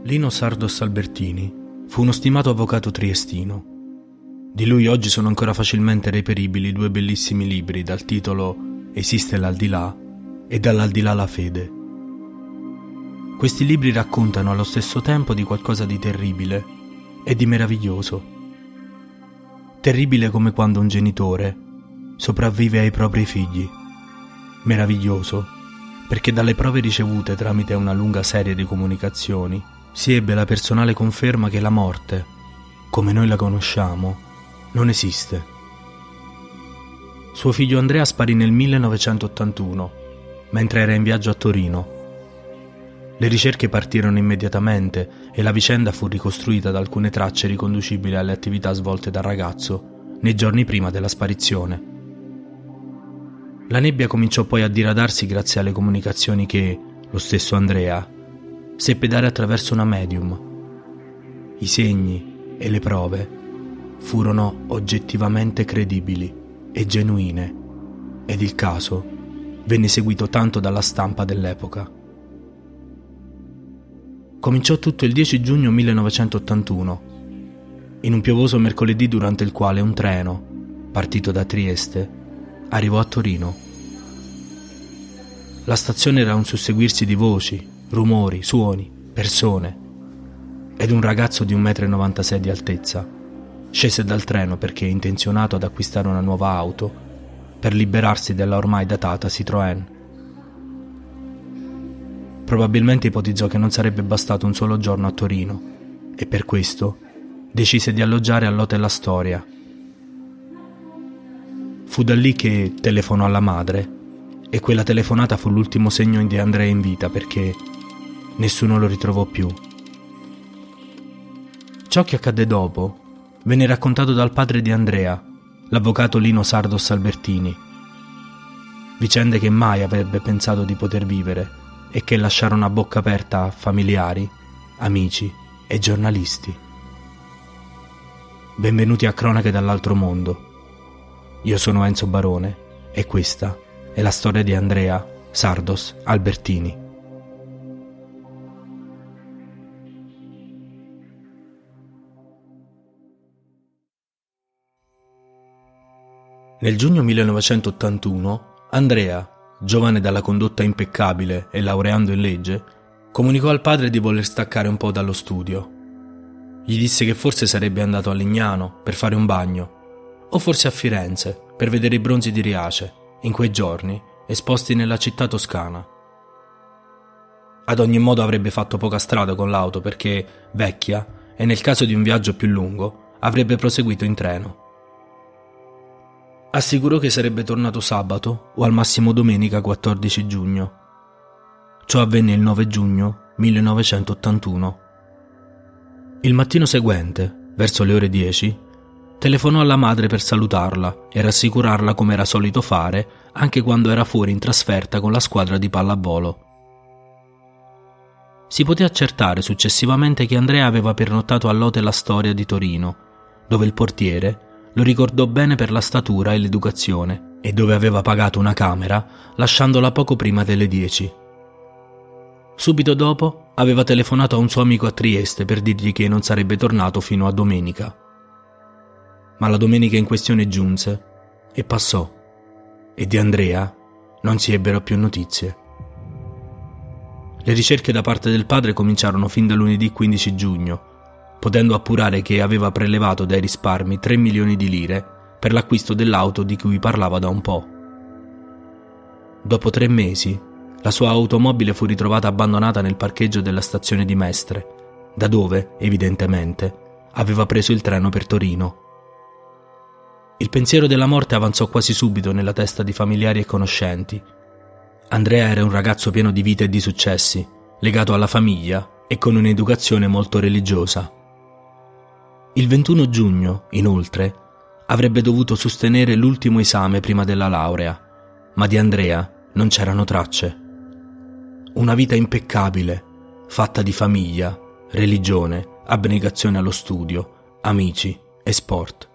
Lino Sardos Albertini fu uno stimato avvocato triestino. Di lui oggi sono ancora facilmente reperibili due bellissimi libri dal titolo Esiste l'aldilà e Dall'aldilà la fede. Questi libri raccontano allo stesso tempo di qualcosa di terribile e di meraviglioso. Terribile come quando un genitore sopravvive ai propri figli. Meraviglioso perché dalle prove ricevute tramite una lunga serie di comunicazioni si ebbe la personale conferma che la morte, come noi la conosciamo, non esiste. Suo figlio Andrea sparì nel 1981, mentre era in viaggio a Torino. Le ricerche partirono immediatamente e la vicenda fu ricostruita da alcune tracce riconducibili alle attività svolte dal ragazzo nei giorni prima della sparizione. La nebbia cominciò poi a diradarsi grazie alle comunicazioni che, lo stesso Andrea, seppe dare attraverso una medium. I segni e le prove furono oggettivamente credibili e genuine, ed il caso venne seguito tanto dalla stampa dell'epoca. Cominciò tutto il 10 giugno 1981, in un piovoso mercoledì durante il quale un treno, partito da Trieste, arrivò a Torino. La stazione era un susseguirsi di voci, rumori, suoni, persone, ed un ragazzo di 1,96 m di altezza scese dal treno perché intenzionato ad acquistare una nuova auto per liberarsi della ormai datata Citroën. Probabilmente ipotizzò che non sarebbe bastato un solo giorno a Torino e per questo decise di alloggiare all'Hotel Astoria. Fu da lì che telefonò alla madre e quella telefonata fu l'ultimo segno di Andrea in vita perché nessuno lo ritrovò più. Ciò che accadde dopo venne raccontato dal padre di Andrea, l'avvocato Lino Sardos Albertini. Vicende che mai avrebbe pensato di poter vivere e che lasciarono a bocca aperta familiari, amici e giornalisti. Benvenuti a Cronache dall'altro mondo. Io sono Enzo Barone e questa è la storia di Andrea Sardos Albertini. Nel giugno 1981, Andrea, giovane dalla condotta impeccabile e laureando in legge, comunicò al padre di voler staccare un po' dallo studio. Gli disse che forse sarebbe andato a Lignano per fare un bagno, o forse a Firenze per vedere i bronzi di Riace, in quei giorni esposti nella città toscana. Ad ogni modo avrebbe fatto poca strada con l'auto perché, vecchia, e nel caso di un viaggio più lungo, avrebbe proseguito in treno. Assicurò che sarebbe tornato sabato o al massimo domenica 14 giugno. Ciò avvenne il 9 giugno 1981. Il mattino seguente, verso le ore 10, telefonò alla madre per salutarla e rassicurarla come era solito fare anche quando era fuori in trasferta con la squadra di pallavolo. Si poté accertare successivamente che Andrea aveva pernottato all'Hotel Astoria di Torino, dove il portiere lo ricordò bene per la statura e l'educazione e dove aveva pagato una camera lasciandola poco prima delle 10. Subito dopo aveva telefonato a un suo amico a Trieste per dirgli che non sarebbe tornato fino a domenica. Ma la domenica in questione giunse e passò e di Andrea non si ebbero più notizie. Le ricerche da parte del padre cominciarono fin da lunedì 15 giugno, potendo appurare che aveva prelevato dai risparmi 3 milioni di lire per l'acquisto dell'auto di cui parlava da un po'. Dopo 3 mesi, la sua automobile fu ritrovata abbandonata nel parcheggio della stazione di Mestre, da dove, evidentemente, aveva preso il treno per Torino. Il pensiero della morte avanzò quasi subito nella testa di familiari e conoscenti. Andrea era un ragazzo pieno di vita e di successi, legato alla famiglia e con un'educazione molto religiosa. Il 21 giugno, inoltre, avrebbe dovuto sostenere l'ultimo esame prima della laurea, ma di Andrea non c'erano tracce. Una vita impeccabile, fatta di famiglia, religione, abnegazione allo studio, amici e sport.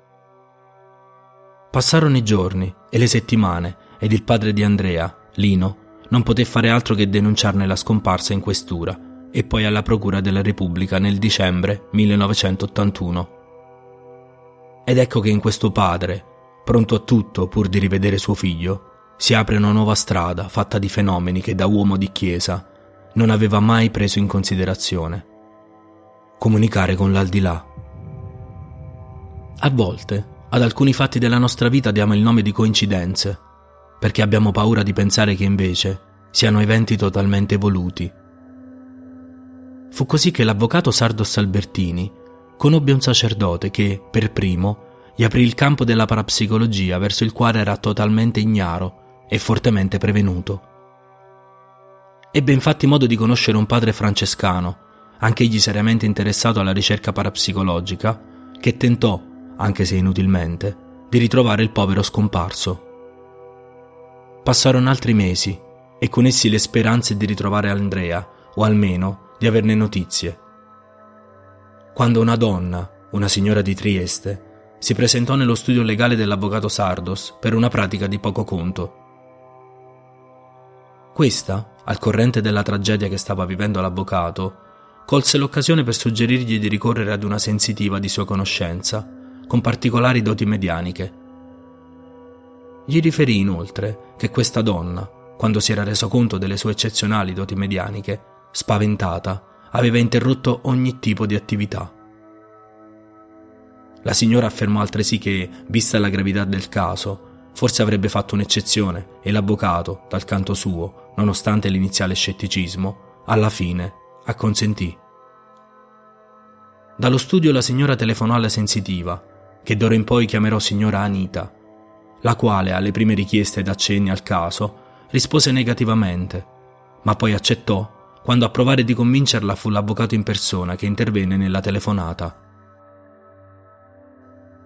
Passarono i giorni e le settimane ed il padre di Andrea, Lino, non poté fare altro che denunciarne la scomparsa in questura e poi alla Procura della Repubblica nel dicembre 1981. Ed ecco che in questo padre, pronto a tutto pur di rivedere suo figlio, si apre una nuova strada fatta di fenomeni che da uomo di chiesa non aveva mai preso in considerazione. Comunicare con l'aldilà. A volte, ad alcuni fatti della nostra vita diamo il nome di coincidenze, perché abbiamo paura di pensare che invece siano eventi totalmente evoluti. Fu così che l'avvocato Sardos Albertini conobbe un sacerdote che, per primo, gli aprì il campo della parapsicologia verso il quale era totalmente ignaro e fortemente prevenuto. Ebbe infatti modo di conoscere un padre francescano, anch'egli seriamente interessato alla ricerca parapsicologica, che tentò, anche se inutilmente, di ritrovare il povero scomparso. Passarono altri mesi e con essi le speranze di ritrovare Andrea, o almeno di averne notizie. Quando una donna, una signora di Trieste, si presentò nello studio legale dell'avvocato Sardos per una pratica di poco conto. Questa, al corrente della tragedia che stava vivendo l'avvocato, colse l'occasione per suggerirgli di ricorrere ad una sensitiva di sua conoscenza, con particolari doti medianiche. Gli riferì inoltre che questa donna, quando si era reso conto delle sue eccezionali doti medianiche, spaventata, aveva interrotto ogni tipo di attività. La signora affermò altresì che, vista la gravità del caso, forse avrebbe fatto un'eccezione e l'avvocato, dal canto suo, nonostante l'iniziale scetticismo, alla fine acconsentì. Dallo studio la signora telefonò alla sensitiva, che d'ora in poi chiamerò signora Anita, la quale, alle prime richieste ed accenni al caso, rispose negativamente, ma poi accettò quando a provare di convincerla fu l'avvocato in persona che intervenne nella telefonata.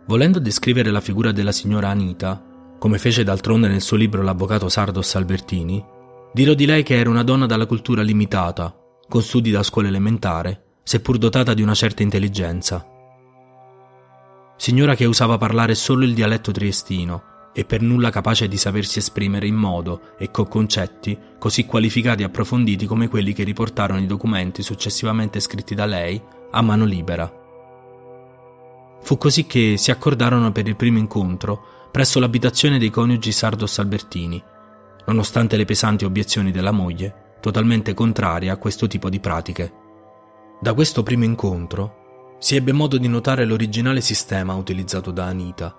Volendo descrivere la figura della signora Anita, come fece d'altronde nel suo libro l'avvocato Sardos Albertini, dirò di lei che era una donna dalla cultura limitata, con studi da scuola elementare, seppur dotata di una certa intelligenza. Signora che usava parlare solo il dialetto triestino e per nulla capace di sapersi esprimere in modo e con concetti così qualificati e approfonditi come quelli che riportarono i documenti successivamente scritti da lei a mano libera. Fu così che si accordarono per il primo incontro presso l'abitazione dei coniugi Sardos Albertini, nonostante le pesanti obiezioni della moglie, totalmente contraria a questo tipo di pratiche. Da questo primo incontro si ebbe modo di notare l'originale sistema utilizzato da Anita.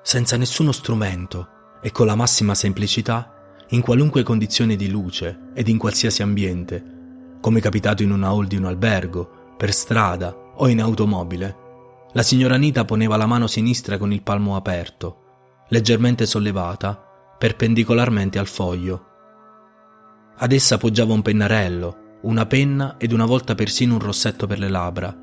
Senza nessuno strumento e con la massima semplicità, in qualunque condizione di luce ed in qualsiasi ambiente, come capitato in una hall di un albergo, per strada o in automobile, la signora Anita poneva la mano sinistra con il palmo aperto, leggermente sollevata, perpendicolarmente al foglio. Ad essa poggiava un pennarello, una penna ed una volta persino un rossetto per le labbra,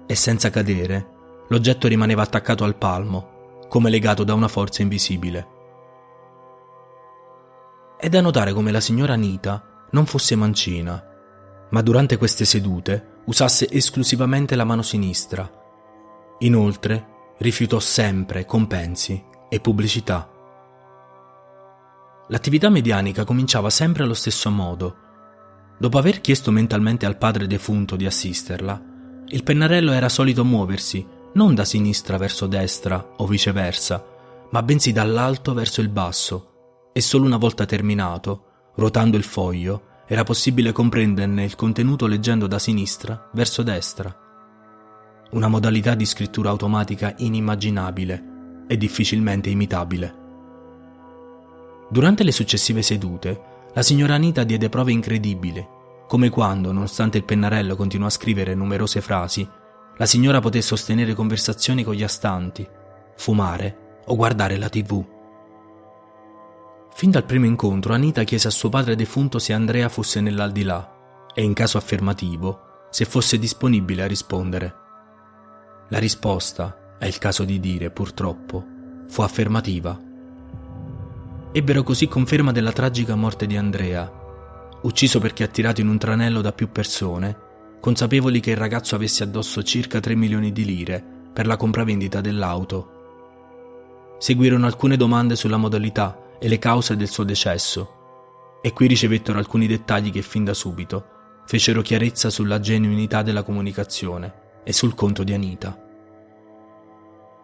e senza cadere, l'oggetto rimaneva attaccato al palmo, come legato da una forza invisibile. È da notare come la signora Anita non fosse mancina, ma durante queste sedute usasse esclusivamente la mano sinistra. Inoltre, rifiutò sempre compensi e pubblicità. L'attività medianica cominciava sempre allo stesso modo. Dopo aver chiesto mentalmente al padre defunto di assisterla, il pennarello era solito muoversi non da sinistra verso destra o viceversa, ma bensì dall'alto verso il basso, e solo una volta terminato, ruotando il foglio, era possibile comprenderne il contenuto leggendo da sinistra verso destra. Una modalità di scrittura automatica inimmaginabile e difficilmente imitabile. Durante le successive sedute, la signora Anita diede prove incredibili, come quando, nonostante il pennarello continuò a scrivere numerose frasi, la signora poté sostenere conversazioni con gli astanti, fumare o guardare la TV. Fin dal primo incontro Anita chiese a suo padre defunto se Andrea fosse nell'aldilà e, in caso affermativo, se fosse disponibile a rispondere. La risposta, è il caso di dire, purtroppo, fu affermativa. Ebbero così conferma della tragica morte di Andrea, ucciso perché attirato in un tranello da più persone, consapevoli che il ragazzo avesse addosso circa 3 milioni di lire per la compravendita dell'auto. Seguirono alcune domande sulla modalità e le cause del suo decesso, e qui ricevettero alcuni dettagli che fin da subito fecero chiarezza sulla genuinità della comunicazione e sul conto di Anita.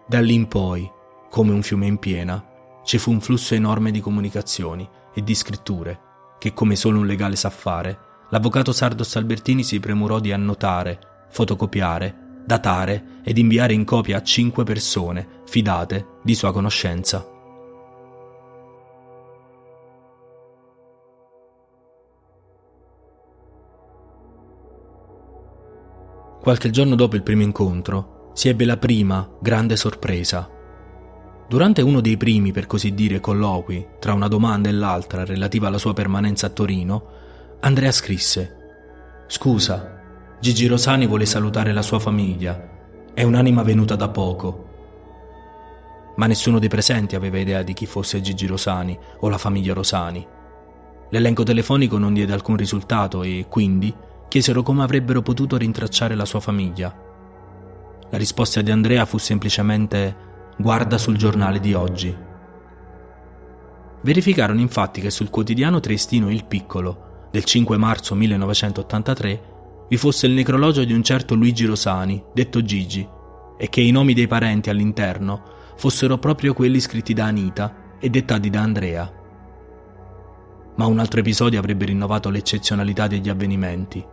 Da lì in poi, come un fiume in piena, ci fu un flusso enorme di comunicazioni e di scritture che, come solo un legale sa fare, l'avvocato Sardos Albertini si premurò di annotare, fotocopiare, datare ed inviare in copia a 5 persone fidate di sua conoscenza. Qualche giorno dopo il primo incontro si ebbe la prima grande sorpresa. Durante uno dei primi, per così dire, colloqui tra una domanda e l'altra relativa alla sua permanenza a Torino, Andrea scrisse: «Scusa, Gigi Rosani vuole salutare la sua famiglia. È un'anima venuta da poco». Ma nessuno dei presenti aveva idea di chi fosse Gigi Rosani o la famiglia Rosani. L'elenco telefonico non diede alcun risultato e, quindi, chiesero come avrebbero potuto rintracciare la sua famiglia. La risposta di Andrea fu semplicemente: «Guarda sul giornale di oggi». Verificarono infatti che sul quotidiano triestino Il Piccolo del 5 marzo 1983 vi fosse il necrologio di un certo Luigi Rosani, detto Gigi, e che i nomi dei parenti all'interno fossero proprio quelli scritti da Anita e dettati da Andrea. Ma un altro episodio avrebbe rinnovato l'eccezionalità degli avvenimenti.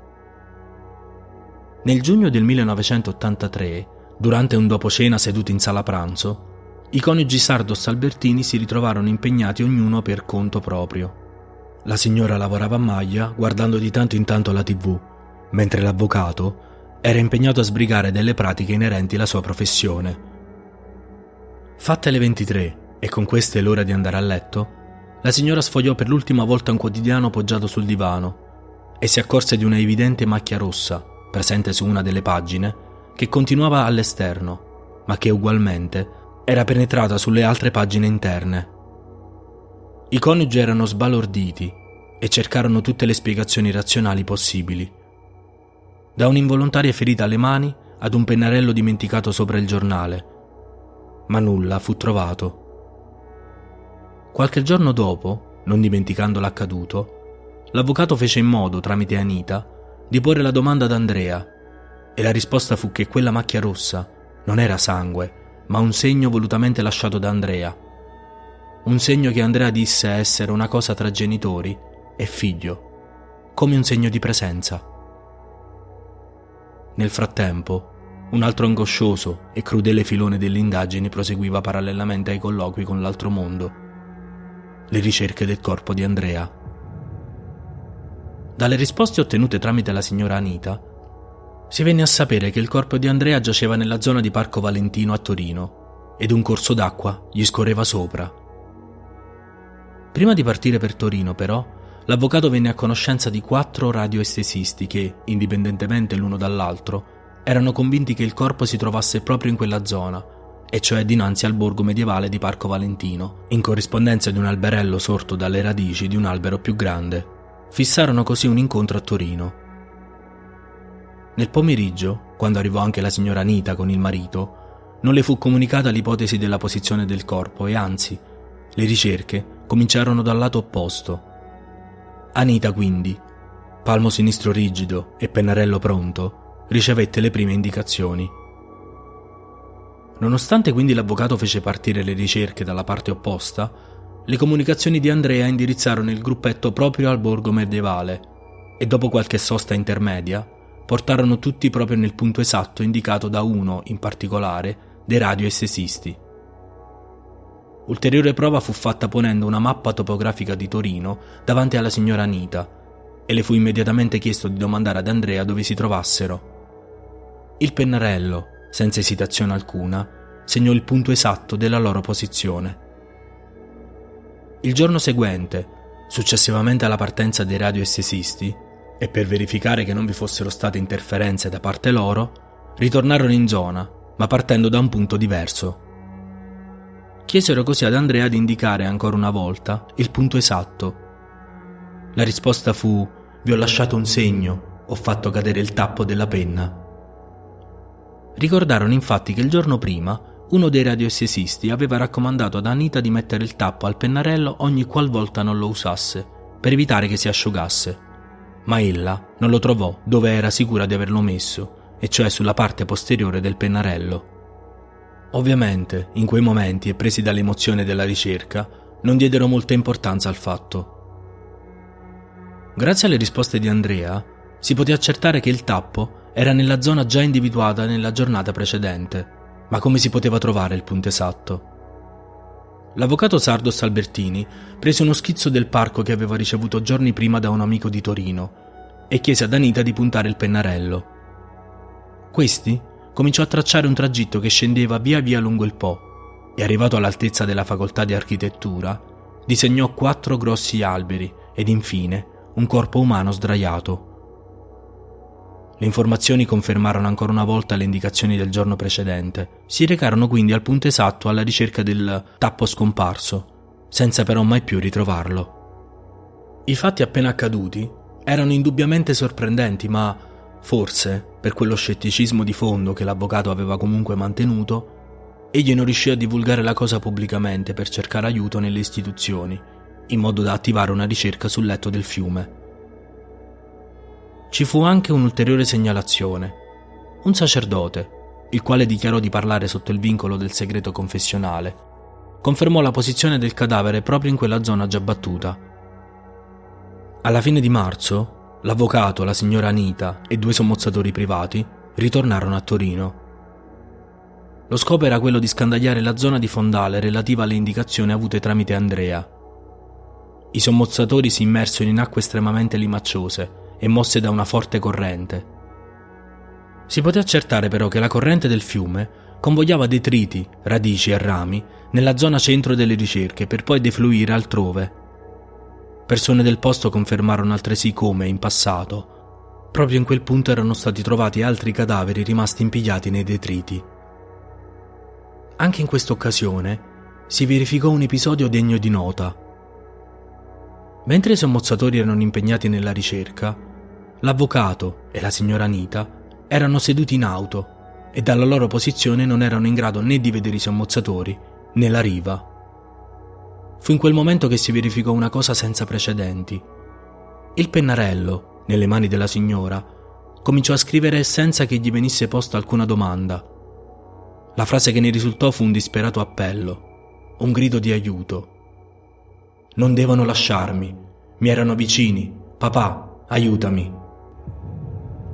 Nel giugno del 1983, durante un dopocena seduti in sala pranzo, i coniugi Sardos Albertini si ritrovarono impegnati ognuno per conto proprio. La signora lavorava a maglia, guardando di tanto in tanto la TV, mentre l'avvocato era impegnato a sbrigare delle pratiche inerenti alla sua professione. Fatte le 23 e con queste l'ora di andare a letto, la signora sfogliò per l'ultima volta un quotidiano poggiato sul divano e si accorse di una evidente macchia rossa presente su una delle pagine che continuava all'esterno, ma che ugualmente era penetrata sulle altre pagine interne. I coniugi erano sbalorditi e cercarono tutte le spiegazioni razionali possibili. Da un'involontaria ferita alle mani ad un pennarello dimenticato sopra il giornale, ma nulla fu trovato. Qualche giorno dopo, non dimenticando l'accaduto, l'avvocato fece in modo, tramite Anita, di porre la domanda ad Andrea, e la risposta fu che quella macchia rossa non era sangue, ma un segno volutamente lasciato da Andrea. Un segno che Andrea disse essere una cosa tra genitori e figlio, come un segno di presenza. Nel frattempo, un altro angoscioso e crudele filone delle indagini proseguiva parallelamente ai colloqui con l'altro mondo: le ricerche del corpo di Andrea. Dalle risposte ottenute tramite la signora Anita, si venne a sapere che il corpo di Andrea giaceva nella zona di Parco Valentino a Torino ed un corso d'acqua gli scorreva sopra. Prima di partire per Torino, però, l'avvocato venne a conoscenza di 4 radioestesisti che, indipendentemente l'uno dall'altro, erano convinti che il corpo si trovasse proprio in quella zona, e cioè dinanzi al borgo medievale di Parco Valentino, in corrispondenza di un alberello sorto dalle radici di un albero più grande. Fissarono così un incontro a Torino. Nel pomeriggio, quando arrivò anche la signora Anita con il marito, non le fu comunicata l'ipotesi della posizione del corpo e anzi, le ricerche cominciarono dal lato opposto. Anita quindi, palmo sinistro rigido e pennarello pronto, ricevette le prime indicazioni. Nonostante quindi l'avvocato fece partire le ricerche dalla parte opposta, le comunicazioni di Andrea indirizzarono il gruppetto proprio al borgo medievale e dopo qualche sosta intermedia portarono tutti proprio nel punto esatto indicato da uno, in particolare, dei radioestesisti. Ulteriore prova fu fatta ponendo una mappa topografica di Torino davanti alla signora Anita e le fu immediatamente chiesto di domandare ad Andrea dove si trovassero. Il pennarello, senza esitazione alcuna, segnò il punto esatto della loro posizione. Il giorno seguente, successivamente alla partenza dei radioestesisti, e per verificare che non vi fossero state interferenze da parte loro, ritornarono in zona, ma partendo da un punto diverso. Chiesero così ad Andrea di indicare ancora una volta il punto esatto. La risposta fu: «Vi ho lasciato un segno, ho fatto cadere il tappo della penna». Ricordarono infatti che il giorno prima uno dei radioestesisti aveva raccomandato ad Anita di mettere il tappo al pennarello ogni qualvolta non lo usasse, per evitare che si asciugasse. ma ella non lo trovò dove era sicura di averlo messo, e cioè sulla parte posteriore del pennarello. Ovviamente, in quei momenti e presi dall'emozione della ricerca, non diedero molta importanza al fatto. Grazie alle risposte di Andrea, si poté accertare che il tappo era nella zona già individuata nella giornata precedente, ma come si poteva trovare il punto esatto? L'avvocato Sardos Albertini prese uno schizzo del parco che aveva ricevuto giorni prima da un amico di Torino e chiese ad Anita di puntare il pennarello. Questi cominciò a tracciare un tragitto che scendeva via via lungo il Po e, arrivato all'altezza della facoltà di architettura, disegnò 4 grossi alberi ed infine un corpo umano sdraiato. Le informazioni confermarono ancora una volta le indicazioni del giorno precedente. Si recarono quindi al punto esatto alla ricerca del tappo scomparso, senza però mai più ritrovarlo. I fatti appena accaduti erano indubbiamente sorprendenti, ma forse, per quello scetticismo di fondo che l'avvocato aveva comunque mantenuto, egli non riuscì a divulgare la cosa pubblicamente per cercare aiuto nelle istituzioni, in modo da attivare una ricerca sul letto del fiume. Ci fu anche un'ulteriore segnalazione. Un sacerdote, il quale dichiarò di parlare sotto il vincolo del segreto confessionale, confermò la posizione del cadavere proprio in quella zona già battuta. Alla fine di marzo, l'avvocato, la signora Anita e 2 sommozzatori privati ritornarono a Torino. Lo scopo era quello di scandagliare la zona di fondale relativa alle indicazioni avute tramite Andrea. I sommozzatori si immersero in acque estremamente limacciose e mosse da una forte corrente. Si poté accertare però che la corrente del fiume convogliava detriti, radici e rami nella zona centro delle ricerche per poi defluire altrove. Persone del posto confermarono altresì come, in passato, proprio in quel punto erano stati trovati altri cadaveri rimasti impigliati nei detriti. Anche in questa occasione si verificò un episodio degno di nota. Mentre i sommozzatori erano impegnati nella ricerca, l'avvocato e la signora Anita erano seduti in auto e dalla loro posizione non erano in grado né di vedere i sommozzatori né la riva. Fu in quel momento che si verificò una cosa senza precedenti. Il pennarello, nelle mani della signora, cominciò a scrivere senza che gli venisse posta alcuna domanda. La frase che ne risultò fu un disperato appello, un grido di aiuto. «Non devono lasciarmi, mi erano vicini, papà, aiutami».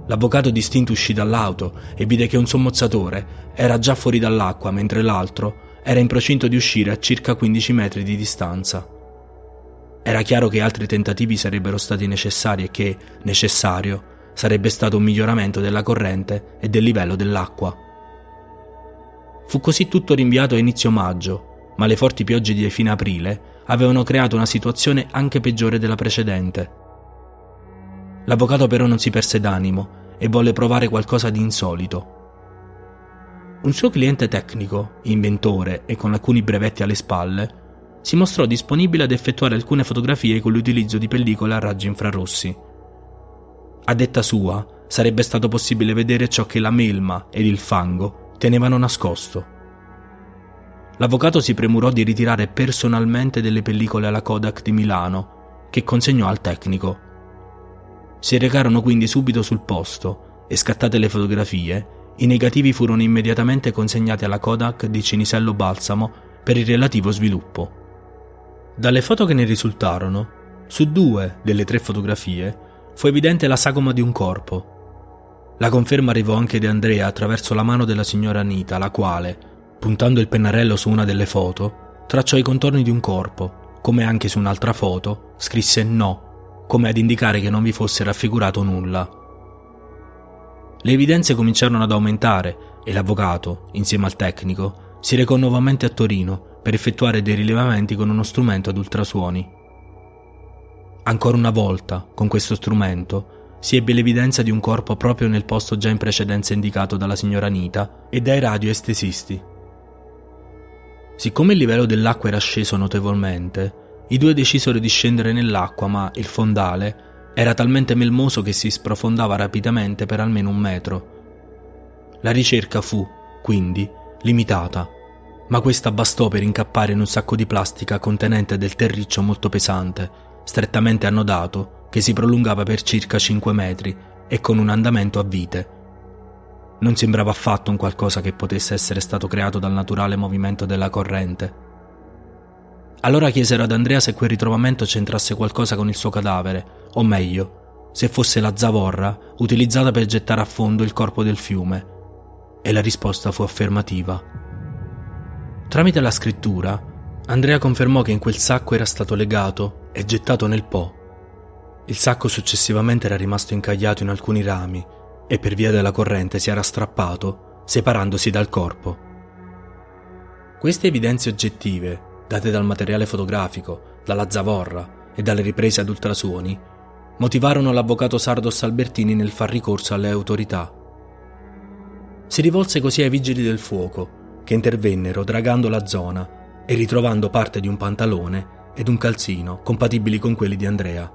L'avvocato distinto uscì dall'auto e vide che un sommozzatore era già fuori dall'acqua mentre l'altro era in procinto di uscire a circa 15 metri di distanza. Era chiaro che altri tentativi sarebbero stati necessari e che, necessario, sarebbe stato un miglioramento della corrente e del livello dell'acqua. Fu così tutto rinviato a inizio maggio, ma le forti piogge di fine aprile avevano creato una situazione anche peggiore della precedente. L'avvocato però non si perse d'animo e volle provare qualcosa di insolito. Un suo cliente tecnico, inventore e con alcuni brevetti alle spalle, si mostrò disponibile ad effettuare alcune fotografie con l'utilizzo di pellicole a raggi infrarossi. A detta sua, sarebbe stato possibile vedere ciò che la melma ed il fango tenevano nascosto. L'avvocato si premurò di ritirare personalmente delle pellicole alla Kodak di Milano, che consegnò al tecnico. Si recarono quindi subito sul posto e, scattate le fotografie, i negativi furono immediatamente consegnati alla Kodak di Cinisello Balsamo per il relativo sviluppo. Dalle foto che ne risultarono, su 2 delle 3 fotografie fu evidente la sagoma di un corpo. La conferma arrivò anche da Andrea attraverso la mano della signora Anita, la quale, puntando il pennarello su una delle foto, tracciò i contorni di un corpo, come anche su un'altra foto scrisse no, come ad indicare che non vi fosse raffigurato nulla. Le evidenze cominciarono ad aumentare e l'avvocato, insieme al tecnico, si recò nuovamente a Torino per effettuare dei rilevamenti con uno strumento ad ultrasuoni. Ancora una volta, con questo strumento, si ebbe l'evidenza di un corpo proprio nel posto già in precedenza indicato dalla signora Anita e dai radioestesisti. Siccome il livello dell'acqua era sceso notevolmente, i 2 decisero di scendere nell'acqua, ma il fondale era talmente melmoso che si sprofondava rapidamente per almeno 1 metro. La ricerca fu, quindi, limitata, ma questa bastò per incappare in un sacco di plastica contenente del terriccio molto pesante, strettamente annodato che si prolungava per circa 5 metri e con un andamento a vite. Non sembrava affatto un qualcosa che potesse essere stato creato dal naturale movimento della corrente. Allora chiesero ad Andrea se quel ritrovamento c'entrasse qualcosa con il suo cadavere, o meglio, se fosse la zavorra utilizzata per gettare a fondo il corpo del fiume, e la risposta fu affermativa. Tramite la scrittura, Andrea confermò che in quel sacco era stato legato e gettato nel Po. Il sacco successivamente era rimasto incagliato in alcuni rami e per via della corrente si era strappato, separandosi dal corpo. Queste evidenze oggettive, date dal materiale fotografico, dalla zavorra e dalle riprese ad ultrasuoni, motivarono l'avvocato Sardos Albertini nel far ricorso alle autorità. Si rivolse così ai vigili del fuoco, che intervennero dragando la zona e ritrovando parte di un pantalone ed un calzino compatibili con quelli di Andrea.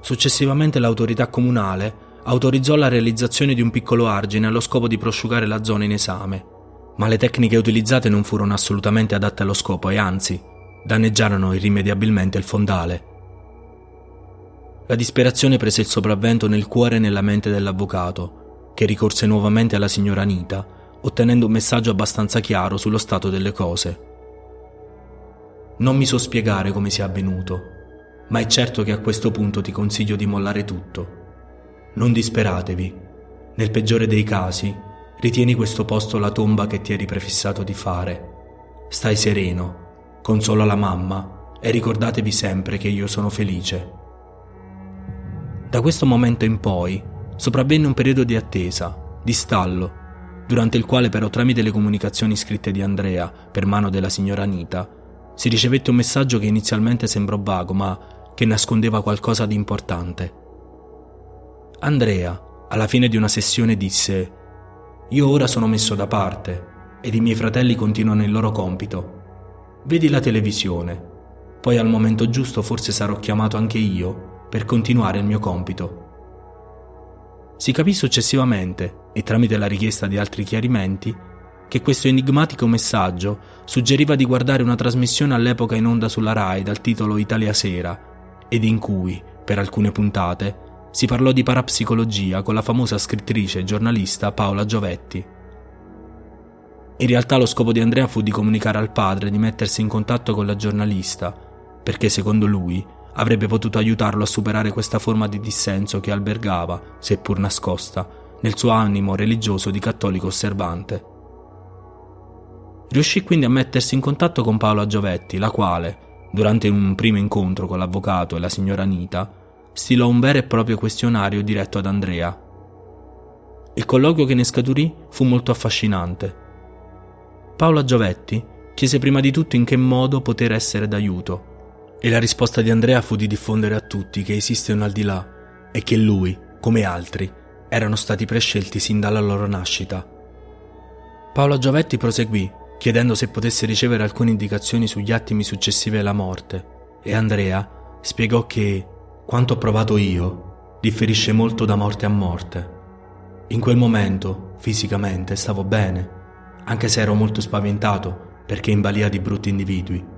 Successivamente l'autorità comunale autorizzò la realizzazione di un piccolo argine allo scopo di prosciugare la zona in esame, ma le tecniche utilizzate non furono assolutamente adatte allo scopo e anzi danneggiarono irrimediabilmente il fondale. La disperazione prese il sopravvento nel cuore e nella mente dell'avvocato, che ricorse nuovamente alla signora Anita, ottenendo un messaggio abbastanza chiaro sullo stato delle cose. Non mi so spiegare come sia avvenuto, ma è certo che a questo punto ti consiglio di mollare tutto. Non disperatevi. Nel peggiore dei casi, ritieni questo posto la tomba che ti eri prefissato di fare. Stai sereno, consola la mamma e ricordatevi sempre che io sono felice. Da questo momento in poi sopravvenne un periodo di attesa, di stallo, durante il quale però tramite le comunicazioni scritte di Andrea per mano della signora Anita si ricevette un messaggio che inizialmente sembrò vago ma che nascondeva qualcosa di importante. Andrea, alla fine di una sessione, disse: «Io ora sono messo da parte ed i miei fratelli continuano il loro compito. Vedi la televisione, poi al momento giusto forse sarò chiamato anche io per continuare il mio compito». Si capì successivamente, e tramite la richiesta di altri chiarimenti, che questo enigmatico messaggio suggeriva di guardare una trasmissione all'epoca in onda sulla Rai dal titolo Italia Sera, ed in cui, per alcune puntate, si parlò di parapsicologia con la famosa scrittrice e giornalista Paola Giovetti. In realtà lo scopo di Andrea fu di comunicare al padre di mettersi in contatto con la giornalista, perché secondo lui avrebbe potuto aiutarlo a superare questa forma di dissenso che albergava, seppur nascosta, nel suo animo religioso di cattolico osservante. Riuscì quindi a mettersi in contatto con Paola Giovetti, la quale, durante un primo incontro con l'avvocato e la signora Anita, stilò un vero e proprio questionario diretto ad Andrea. Il colloquio che ne scaturì fu molto affascinante. Paola Giovetti chiese prima di tutto in che modo poter essere d'aiuto, e la risposta di Andrea fu di diffondere a tutti che esiste un al di là e che lui, come altri, erano stati prescelti sin dalla loro nascita. Paola Giovetti proseguì, chiedendo se potesse ricevere alcune indicazioni sugli attimi successivi alla morte, e Andrea spiegò che quanto ho provato io differisce molto da morte a morte. In quel momento, fisicamente, stavo bene, anche se ero molto spaventato perché in balia di brutti individui.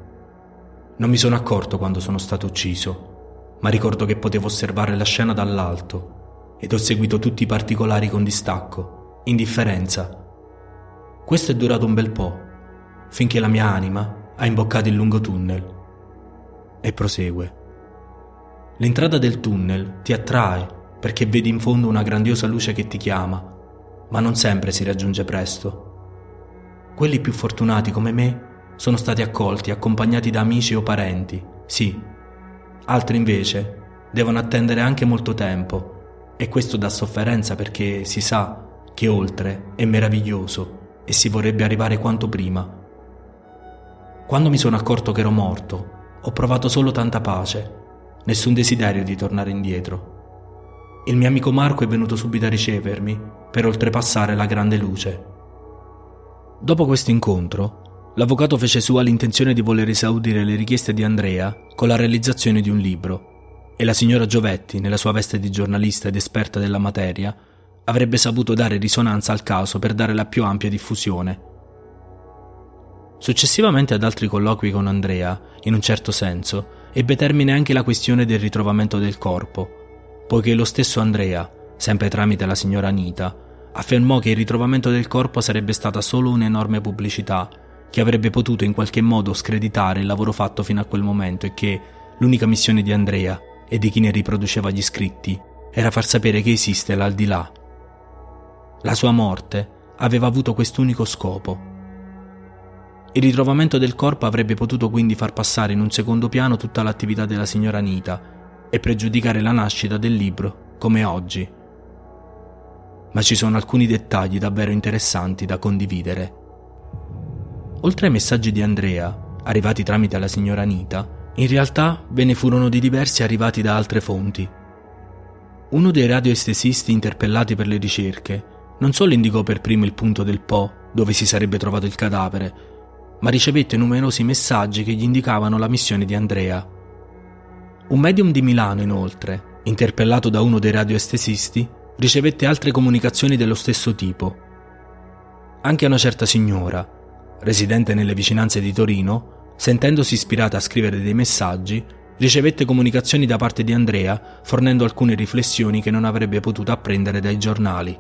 Non mi sono accorto quando sono stato ucciso, ma ricordo che potevo osservare la scena dall'alto ed ho seguito tutti i particolari con distacco, indifferenza. Questo è durato un bel po', finché la mia anima ha imboccato il lungo tunnel. E prosegue. L'entrata del tunnel ti attrae perché vedi in fondo una grandiosa luce che ti chiama, ma non sempre si raggiunge presto. Quelli più fortunati come me sono stati accolti, accompagnati da amici o parenti, sì. Altri invece devono attendere anche molto tempo, e questo dà sofferenza perché si sa che oltre è meraviglioso e si vorrebbe arrivare quanto prima. Quando mi sono accorto che ero morto, ho provato solo tanta pace, nessun desiderio di tornare indietro. Il mio amico Marco è venuto subito a ricevermi per oltrepassare la grande luce. Dopo questo incontro, l'avvocato fece sua l'intenzione di voler esaudire le richieste di Andrea con la realizzazione di un libro, e la signora Giovetti, nella sua veste di giornalista ed esperta della materia, avrebbe saputo dare risonanza al caso per dare la più ampia diffusione. Successivamente ad altri colloqui con Andrea, in un certo senso, ebbe termine anche la questione del ritrovamento del corpo, poiché lo stesso Andrea, sempre tramite la signora Anita, affermò che il ritrovamento del corpo sarebbe stata solo un'enorme pubblicità che avrebbe potuto in qualche modo screditare il lavoro fatto fino a quel momento e che l'unica missione di Andrea e di chi ne riproduceva gli scritti era far sapere che esiste l'aldilà. La sua morte aveva avuto quest'unico scopo. Il ritrovamento del corpo avrebbe potuto quindi far passare in un secondo piano tutta l'attività della signora Anita e pregiudicare la nascita del libro, come oggi. Ma ci sono alcuni dettagli davvero interessanti da condividere. Oltre ai messaggi di Andrea, arrivati tramite la signora Anita, in realtà ve ne furono di diversi arrivati da altre fonti. Uno dei radioestesisti interpellati per le ricerche non solo indicò per primo il punto del Po dove si sarebbe trovato il cadavere, ma ricevette numerosi messaggi che gli indicavano la missione di Andrea. Un medium di Milano, inoltre, interpellato da uno dei radioestesisti, ricevette altre comunicazioni dello stesso tipo. Anche una certa signora, residente nelle vicinanze di Torino, sentendosi ispirata a scrivere dei messaggi, ricevette comunicazioni da parte di Andrea fornendo alcune riflessioni che non avrebbe potuto apprendere dai giornali.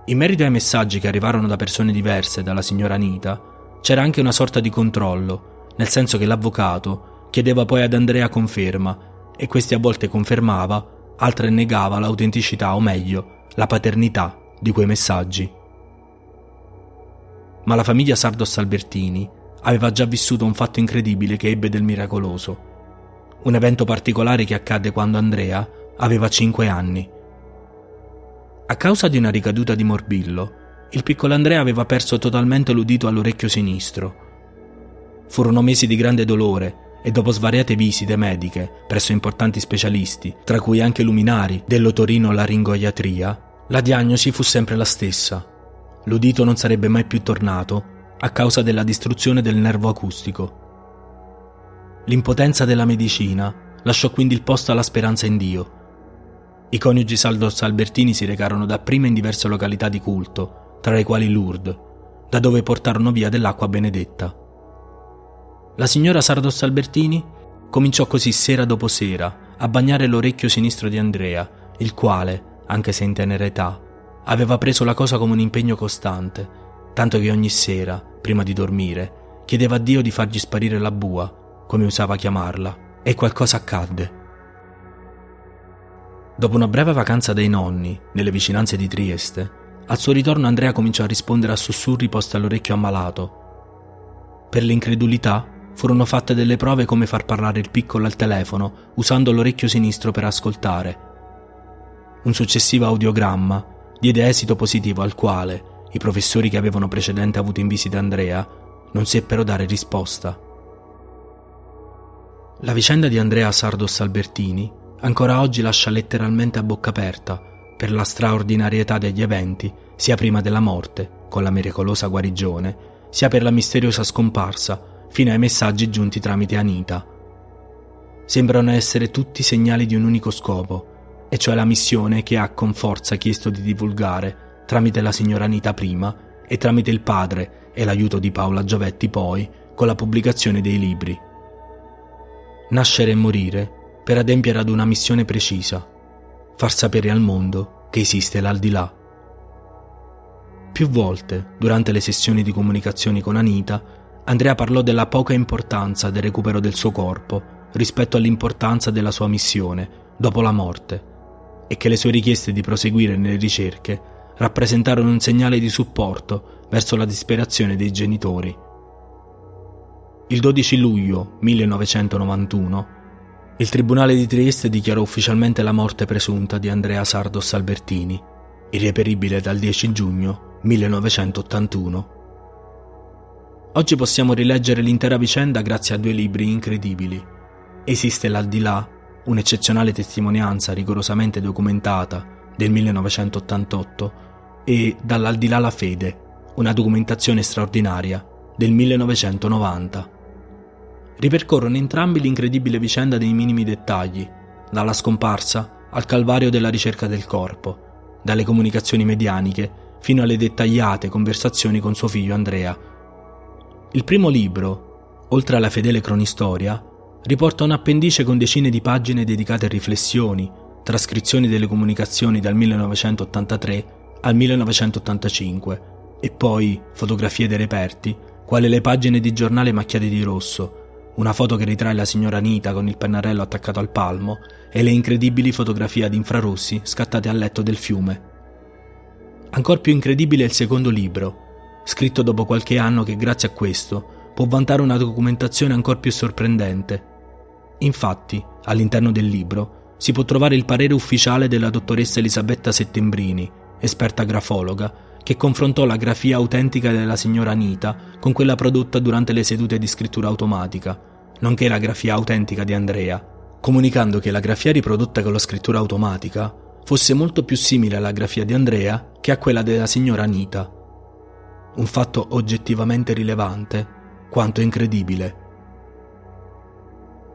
In merito ai messaggi che arrivarono da persone diverse dalla signora Anita, c'era anche una sorta di controllo, nel senso che l'avvocato chiedeva poi ad Andrea conferma e questi a volte confermava, altre negava l'autenticità o meglio, la paternità di quei messaggi. Ma la famiglia Sardos Albertini aveva già vissuto un fatto incredibile che ebbe del miracoloso. Un evento particolare che accadde quando Andrea aveva 5 anni. A causa di una ricaduta di morbillo, il piccolo Andrea aveva perso totalmente l'udito all'orecchio sinistro. Furono mesi di grande dolore e dopo svariate visite mediche presso importanti specialisti, tra cui anche luminari dell'otorinolaringoiatria, la diagnosi fu sempre la stessa. L'udito non sarebbe mai più tornato a causa della distruzione del nervo acustico. L'impotenza della medicina lasciò quindi il posto alla speranza in Dio. I coniugi Sardos Albertini si recarono dapprima in diverse località di culto, tra le quali Lourdes, da dove portarono via dell'acqua benedetta. La signora Sardos Albertini cominciò così sera dopo sera a bagnare l'orecchio sinistro di Andrea, il quale, anche se in tenera età, aveva preso la cosa come un impegno costante, tanto che ogni sera, prima di dormire, chiedeva a Dio di fargli sparire la bua, come usava chiamarla, e qualcosa accadde. Dopo una breve vacanza dai nonni, nelle vicinanze di Trieste, al suo ritorno Andrea cominciò a rispondere a sussurri posti all'orecchio ammalato. Per l'incredulità furono fatte delle prove come far parlare il piccolo al telefono usando l'orecchio sinistro per ascoltare. Un successivo audiogramma diede esito positivo al quale i professori che avevano precedentemente avuto in visita Andrea non seppero dare risposta. La vicenda di Andrea Sardos Albertini ancora oggi lascia letteralmente a bocca aperta per la straordinarietà degli eventi, sia prima della morte, con la miracolosa guarigione, sia per la misteriosa scomparsa, fino ai messaggi giunti tramite Anita. Sembrano essere tutti segnali di un unico scopo, e cioè la missione che ha con forza chiesto di divulgare, tramite la signora Anita prima e tramite il padre e l'aiuto di Paola Giovetti poi, con la pubblicazione dei libri. Nascere e morire per adempiere ad una missione precisa, far sapere al mondo che esiste l'aldilà. Più volte, durante le sessioni di comunicazioni con Anita, Andrea parlò della poca importanza del recupero del suo corpo rispetto all'importanza della sua missione dopo la morte e che le sue richieste di proseguire nelle ricerche rappresentarono un segnale di supporto verso la disperazione dei genitori. Il 12 luglio 1991 il Tribunale di Trieste dichiarò ufficialmente la morte presunta di Andrea Sardos Albertini, irreperibile dal 10 giugno 1981. Oggi possiamo rileggere l'intera vicenda grazie a 2 libri incredibili. Esiste l'aldilà, un'eccezionale testimonianza rigorosamente documentata del 1988, e Dall'aldilà la fede, una documentazione straordinaria del 1990. Ripercorrono entrambi l'incredibile vicenda dei minimi dettagli, dalla scomparsa al calvario della ricerca del corpo, dalle comunicazioni medianiche fino alle dettagliate conversazioni con suo figlio Andrea. Il primo libro, oltre alla fedele cronistoria, riporta un appendice con decine di pagine dedicate a riflessioni, trascrizioni delle comunicazioni dal 1983 al 1985 e poi fotografie dei reperti, quali le pagine di giornale macchiate di rosso, una foto che ritrae la signora Anita con il pennarello attaccato al palmo e le incredibili fotografie ad infrarossi scattate al letto del fiume. Ancor più incredibile è il secondo libro, scritto dopo qualche anno, che grazie a questo può vantare una documentazione ancor più sorprendente. Infatti, all'interno del libro si può trovare il parere ufficiale della dottoressa Elisabetta Settembrini, esperta grafologa, che confrontò la grafia autentica della signora Anita con quella prodotta durante le sedute di scrittura automatica, nonché la grafia autentica di Andrea, comunicando che la grafia riprodotta con la scrittura automatica fosse molto più simile alla grafia di Andrea che a quella della signora Anita. Un fatto oggettivamente rilevante, quanto incredibile.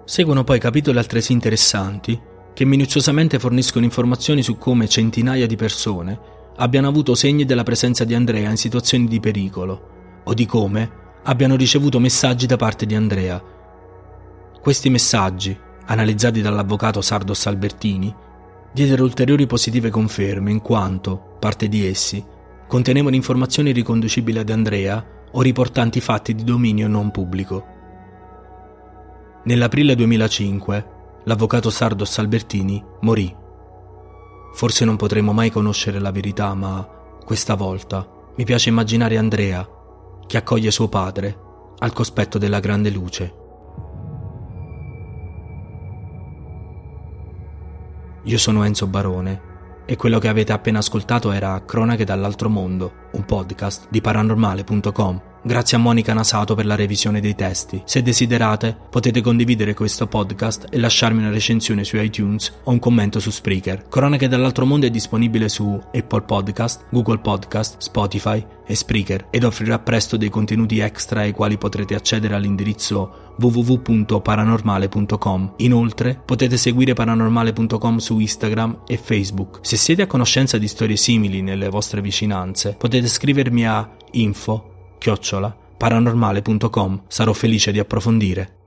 Seguono poi capitoli altresì interessanti che minuziosamente forniscono informazioni su come centinaia di persone abbiano avuto segni della presenza di Andrea in situazioni di pericolo o di come abbiano ricevuto messaggi da parte di Andrea. Questi messaggi, analizzati dall'avvocato Sardos Albertini, diedero ulteriori positive conferme in quanto, parte di essi, contenevano informazioni riconducibili ad Andrea o riportanti fatti di dominio non pubblico. Nell'aprile 2005, l'avvocato Sardos Albertini morì. Forse non potremo mai conoscere la verità, ma questa volta mi piace immaginare Andrea che accoglie suo padre al cospetto della grande luce. Io sono Enzo Barone e quello che avete appena ascoltato era Cronache dall'altro mondo, un podcast di paranormale.com. Grazie a Monica Nasato per la revisione dei testi. Se desiderate, potete condividere questo podcast e lasciarmi una recensione su iTunes o un commento su Spreaker. Cronache dall'altro mondo è disponibile su Apple Podcast, Google Podcast, Spotify e Spreaker ed offrirà presto dei contenuti extra ai quali potrete accedere all'indirizzo www.paranormale.com. Inoltre, potete seguire paranormale.com su Instagram e Facebook. Se siete a conoscenza di storie simili nelle vostre vicinanze, potete scrivermi a info@paranormale.com. Sarò felice di approfondire.